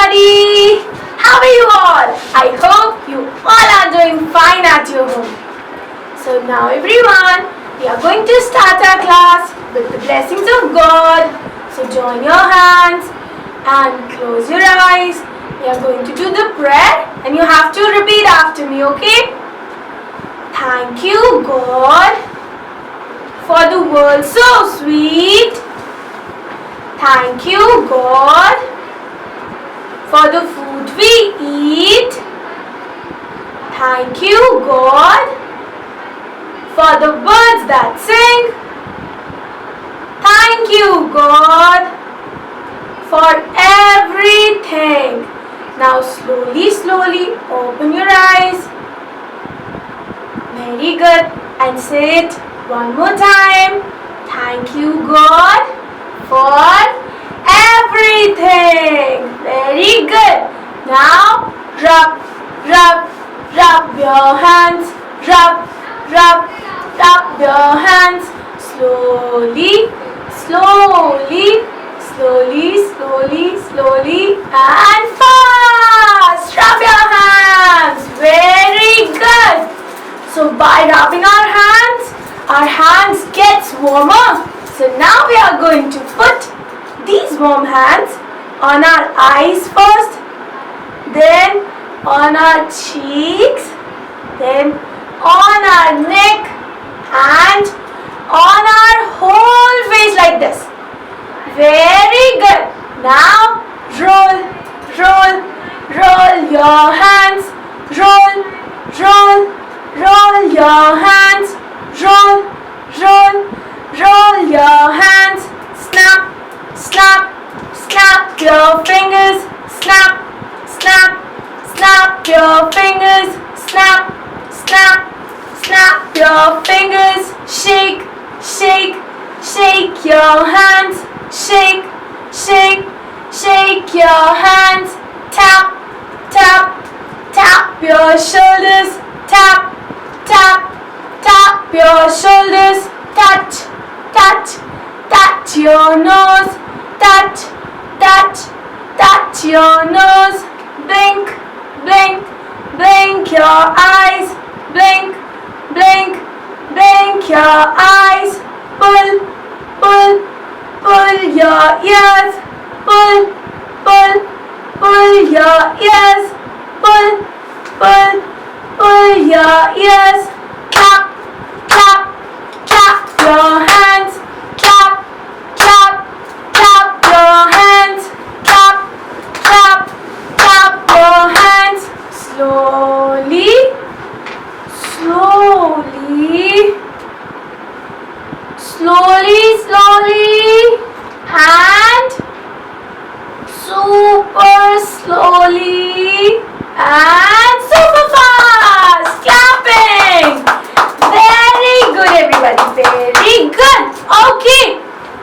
everybody! How are you all? I hope you all are doing fine at your home. So now everyone, we are going to start our class with the blessings of God. So join your hands and close your eyes. We are going to do the prayer and you have to repeat after me, okay? Thank you, God, for the world so sweet. Thank you, God, for the food we eat. Thank you, God, for the birds that sing. Thank you, God, for everything. Now slowly, slowly open your eyes. Very good. And say it one more time. Thank you, God, for everything. Very good. Now rub your hands. Rub your hands. Slowly, and fast. Rub your hands. Very good. So by rubbing our hands gets warmer. So now we are going to put these warm hands on our eyes first, then on our cheeks, then on our neck and on our whole face like this. Very good. Now roll your hands. Roll your hands. Roll your hands. Snap your fingers. Snap your fingers. Snap your fingers. Shake your hands. Shake your hands. Tap your shoulders. Tap your shoulders. Touch your nose. Touch your nose. Blink your eyes. Blink your eyes. Pull your ears. Pull your ears. Pull your ears. Clap your hands. Clap your hands. Clap your hands. Slowly and super slowly and super fast. Clapping. Very good, everybody. Very good. Okay.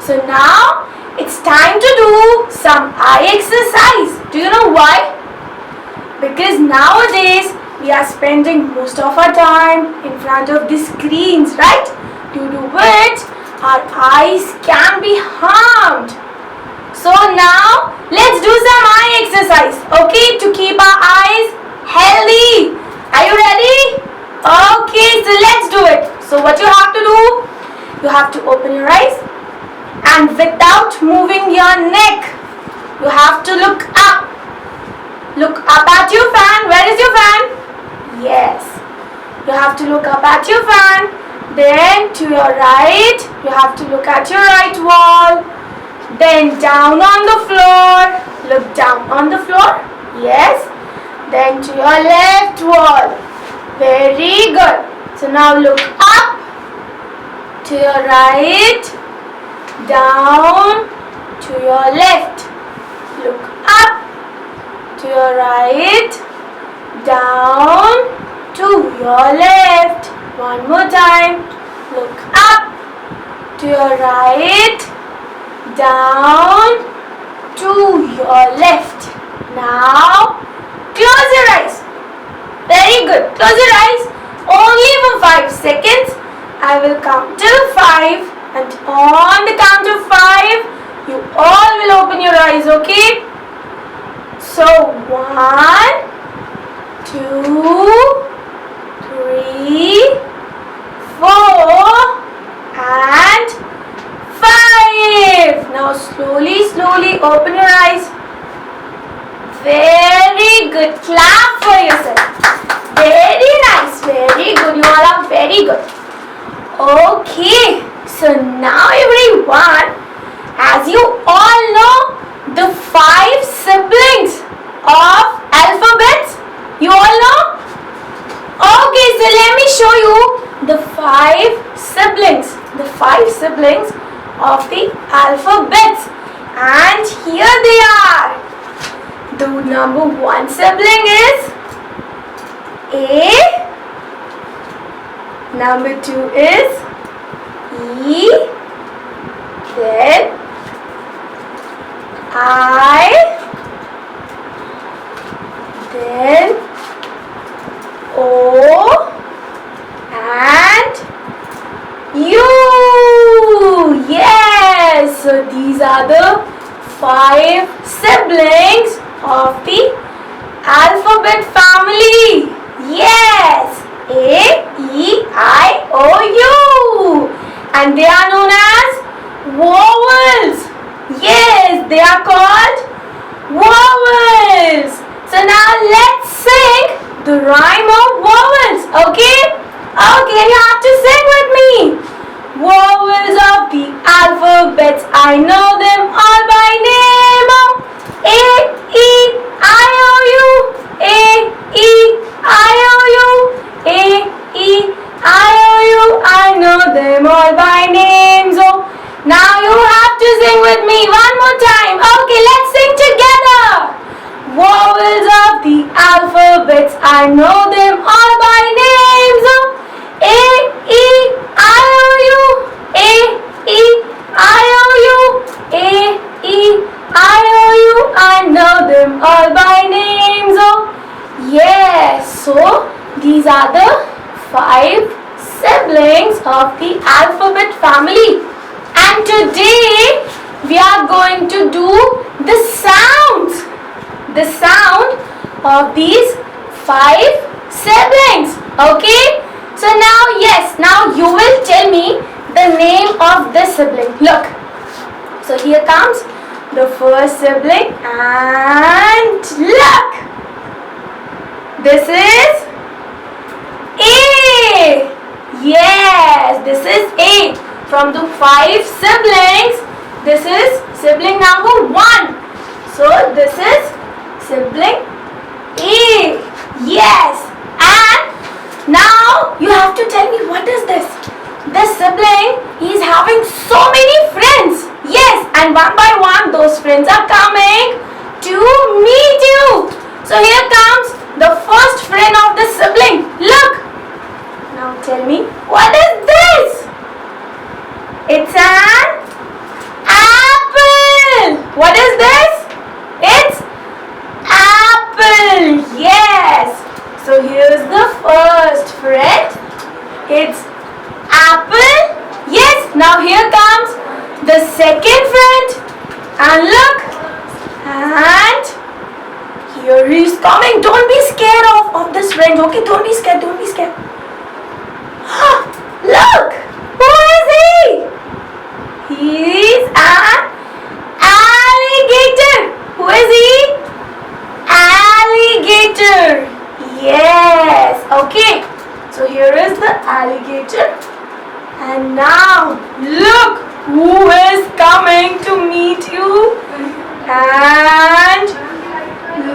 So now it's time to do some eye exercise. Do you know why? Because nowadays we are spending most of our time in front of the screens, right? Due to which our eyes can be harmed. So now let's do some eye exercise, okay, to keep our eyes healthy. Are you ready? Okay, so let's do it. So what you have to do, you have to open your eyes and without moving your neck, you have to look up. Look up at your fan. Where is your fan? Yes. You have to look up at your fan. Then to your right, you have to look at your right wall. Then down on the floor. Look down on the floor. Yes. Then to your left wall. Very good. So now look up. To your right. Down. To your left. Look up. To your right, down, to your left. One more time. Look up. To your right, down, to your left. Now, close your eyes. Very good. Close your eyes. Only for 5 seconds. I will count till 5. And on the count of 5, you all will open your eyes, okay? So 1, 2, 3, 4 and 5. Now slowly open your eyes. Very good. Clap for yourself. Very nice. Very good. You all are very good. Okay. So now everyone, as you all know, the 5 siblings of alphabets. You all know? Okay, so let me show you the 5 siblings. The 5 siblings of the alphabets. And here they are. The number 1 sibling is A. Number 2 is E. Then I. Then O and U. Yes, so these are the 5 siblings of the alphabet family. Yes, A, E, I, O, U. And they are known as vowels. Yes, they are called vowels. So now let's sing the rhyme of vowels. Okay? Okay, you have to sing with me. Vowels of the alphabets, I know them all by name. A, E, I, O, U. A, E, I, O, U. A, E, I, O, U. I know them all by names. Oh, now you have to sing with me one more time. Okay, let's sing together. Vowels of the alphabets, I know them all by names. Oh, A, E, I, O, U. A, E, I, O, U. A, E, I, O, U. I know them all by names. Oh, yes. So these are the 5 siblings of the alphabet family. And today we are going to do the sounds. The sound of these 5 siblings. Okay? So now, yes, now you will tell me the name of the sibling. Look. So here comes the first sibling and look. This is A. Yes, this is A. From the 5 siblings, this is sibling number 1. So this is sibling A. Yes. And now you have to tell me, what is this? This sibling, he is having so many friends. Yes. And one by one those friends are coming to meet you. So here comes the first friend of the sibling. Look. Now tell me, what is this? It's an apple. What is this? It's apple. Yes. So here's the first friend. It's apple. Yes. Now here comes the second friend. And look. And here he is coming. Don't be scared of this friend. Okay, don't be scared. Don't be scared. Look. Who is he? He's an alligator. Who is he? Alligator. Yes. Okay. So here is the alligator. And now look who is coming to meet you. And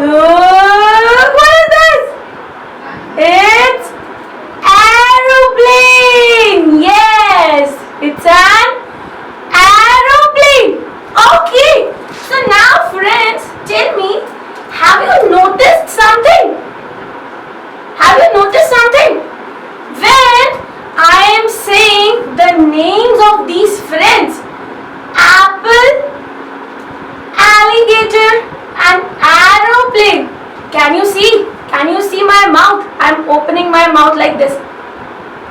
look. What is this? It's aeroplane. Yes. It's an aeroplane. Okay. So now friends, tell me, have you noticed something? Have you noticed something? When I am saying the names of these friends, apple, alligator and aeroplane. Can you see? Can you see my mouth? I am opening my mouth like this.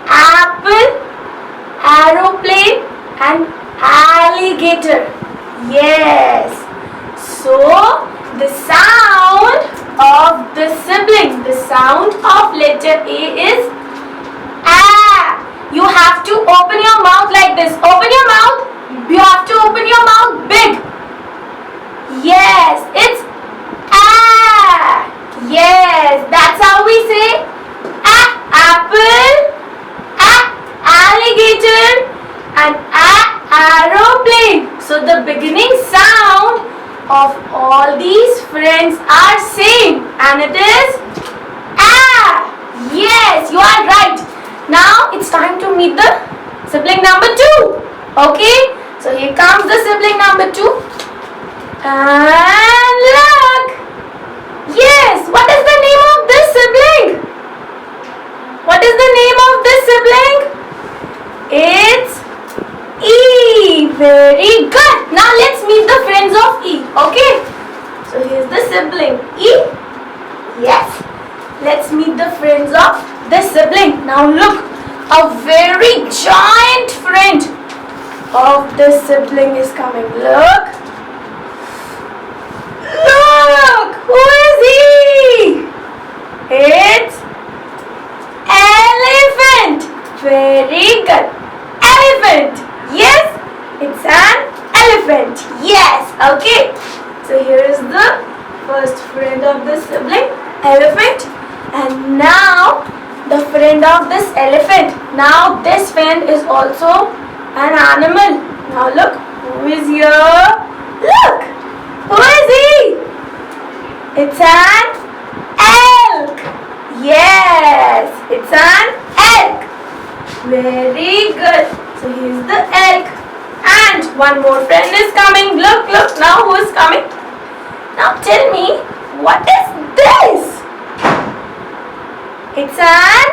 Apple, aeroplane and alligator. Yes. So the sound of letter A is A. You have to open your mouth like this. Open your mouth. You have to open your mouth big. Yes, it's A. Yes, that's how we say A apple, A alligator, and A aeroplane. So the beginning sound of all these friends are same, and it is A. Yes, you are right. Now it's time to meet the sibling number 2. Okay, so here comes the sibling number 2. And look! Yes, what is the name of this sibling? What is the name of this sibling? It's E. Very good. Now let's meet the friends of E. Okay, so here's the sibling E. Yes, let's meet the friends of this sibling. Now look, a very giant friend of this sibling is coming. Look. Look, who is he? It's elephant. Very good. Elephant. Yes, it's an elephant. Yes, okay. So here is the first friend of this sibling, elephant. And now the friend of this elephant. Now this friend is also an animal. Now look, who is here? Look, who is he? It's an elk. Yes, it's an elk. Very good. So here's the elk. And one more friend is coming. Look, look, now who is coming? Now tell me, what is this? It's an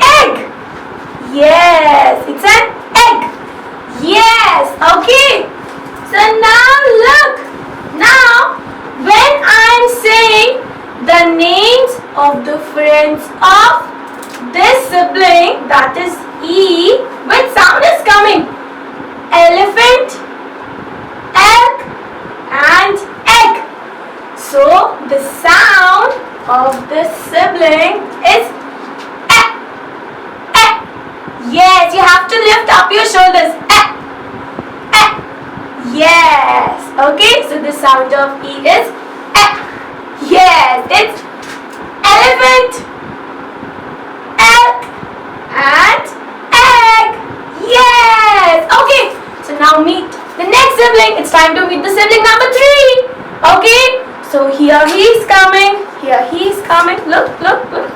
egg. Yes, it's an egg. Yes, okay. So now look. Now when I'm saying the names of the friends of this sibling, that is E, which sound is coming? Elephant, elk, and egg. So the sound of this sibling is eh, eh. Yes, you have to lift up your shoulders. Eh, eh. Yes. Okay, so the sound of E is eh. Yes, it's elephant, elk, and egg. Yes. Okay, so now meet the next sibling. It's time to meet the sibling number 3. Okay, so here he is coming. Here he is coming. Look, look, look.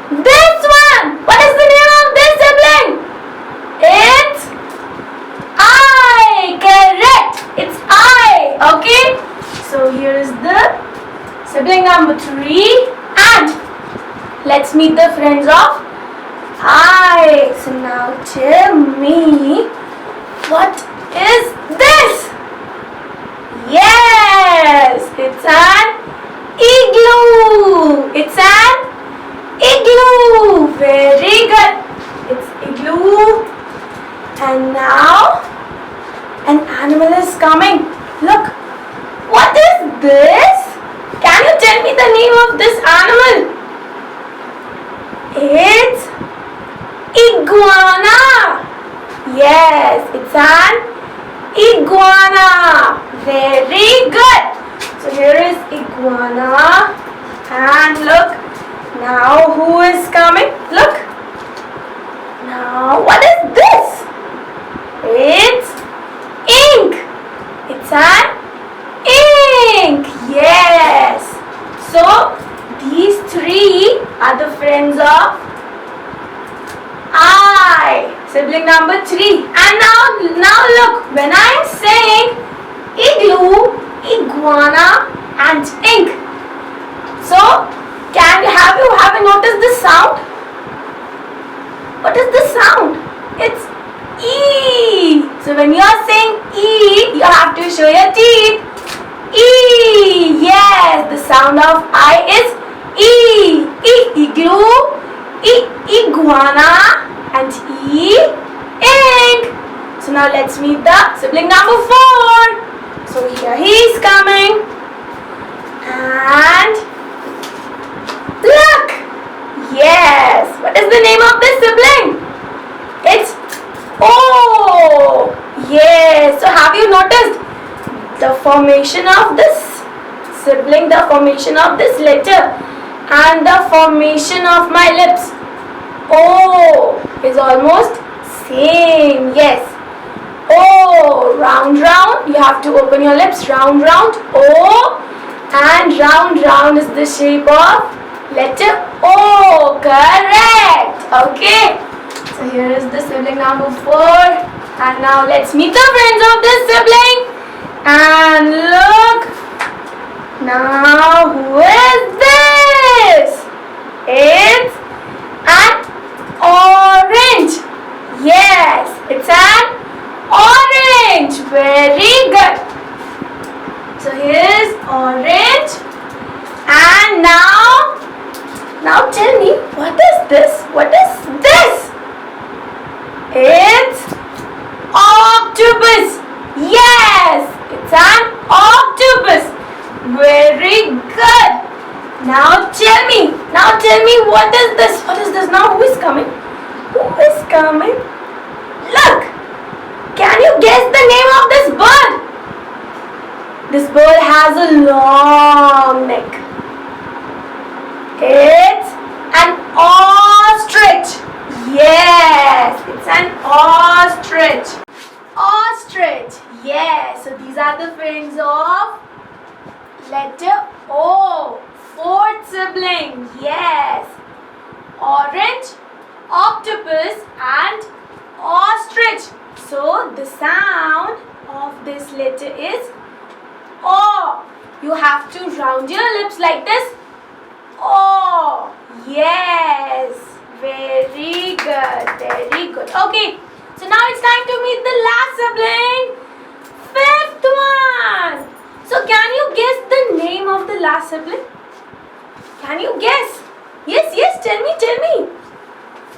This one. What is the name of this sibling? It's I. Correct. It's I. Okay. So here is the sibling number 3. And let's meet the friends of I. So now tell me, what is this? Yes, it's an igloo. It's an igloo. Very good. It's igloo. And now an animal is coming. Look, what is this? Can you tell me the name of this animal? It's iguana. Yes, it's an iguana. Very good. So here is iguana. And look, now who is coming? Look. Now what is this? It's ink. It's an ink. Yes. So these 3 are the friends of I. Sibling number 3. And now look, when I am saying igloo, iguana, and ink. So have you noticed the sound? What is the sound? It's E. So when you are saying E, you have to show your teeth. E. Yes, the sound of I is E. E. Igloo, E. Iguana, and E. Ink. So now let's meet the sibling number 4. So here he is coming. And look, the formation of this sibling, the formation of this letter, and the formation of my lips. O is almost same. Yes. O, round, round. You have to open your lips. Round, round. O, and round, round is the shape of letter O. Correct. Okay. So here is the sibling number 4. And now let's meet the friends of this sibling. And look. Now who is this? It's an orange. Yes, it's an orange. Very good. So here's orange. And now tell me, what is this? What is this? It's octopus. Yes, it's an octopus. Very good. Now tell me, what is this? What is this? Now who is coming? Who is coming? Look! Can you guess the name of this bird? This bird has a long neck. It's an ostrich. Yes, it's an ostrich. Ostrich. Yes, so these are the friends of letter O. 4th sibling. Yes. Orange, octopus and ostrich. So the sound of this letter is O. You have to round your lips like this. O. Yes. Very good. Very good. Okay. So now it's time to meet the last sibling. 5th one. So can you guess the name of the last sibling? Can you guess? Yes, tell me.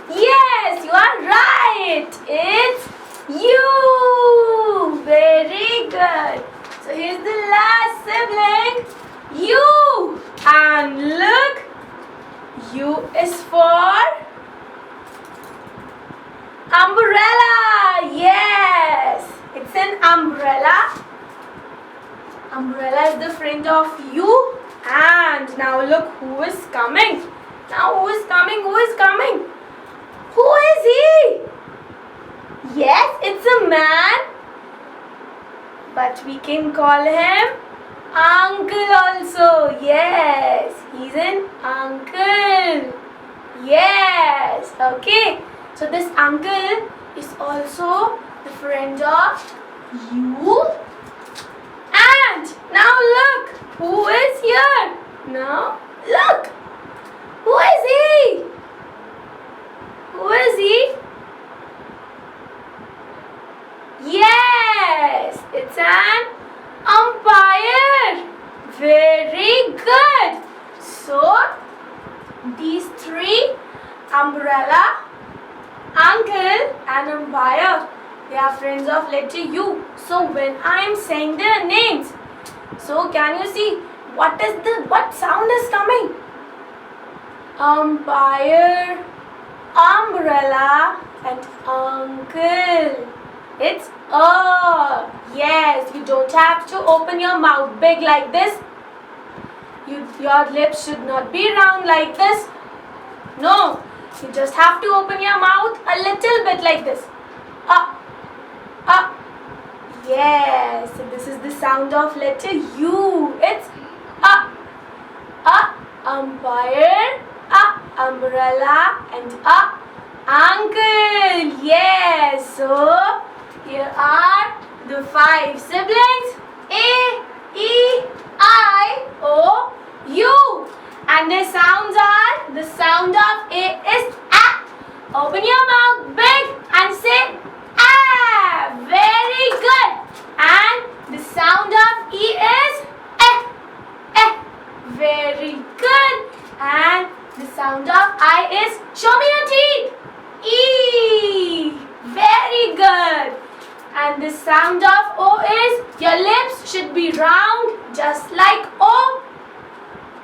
Yes, you are right. It's U. Very good. So here's the last sibling, U. And look, U is for umbrella. Yes, it's an umbrella. Umbrella is the friend of U. And now look who is coming. Who is coming? Who is he? Yes, it's a man. But we can call him uncle also. Yes, he's an uncle. Yes, okay. So this uncle is also the friend of you. And now look, who is here? Now look, who is he? Yes, it's an umpire. Very good. So these 3, umbrella, uncle and umpire, they are friends of letter U. So when I am saying their names, so can you see what sound is coming? Umpire, umbrella and uncle. It's A. Yes, you don't have to open your mouth big like this. Your lips should not be round like this. No, you just have to open your mouth a little bit like this. Yes, so this is the sound of letter U. It's umpire, umbrella and uncle. Yes, so here are the 5 siblings. A, E, I, O, U. And their sounds are, the sound of A is A. Open your mouth big and say A. Very good. And the sound of E is E. Very good. And the sound of I is, show me your teeth. E. Very good. And the sound of O is, your lips should be round just like O.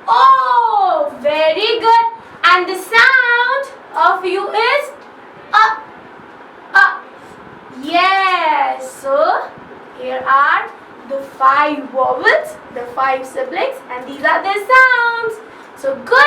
O. Very good. And the sound of U is Yes. So here are the 5 vowels, the 5 siblings, and these are their sounds. So good.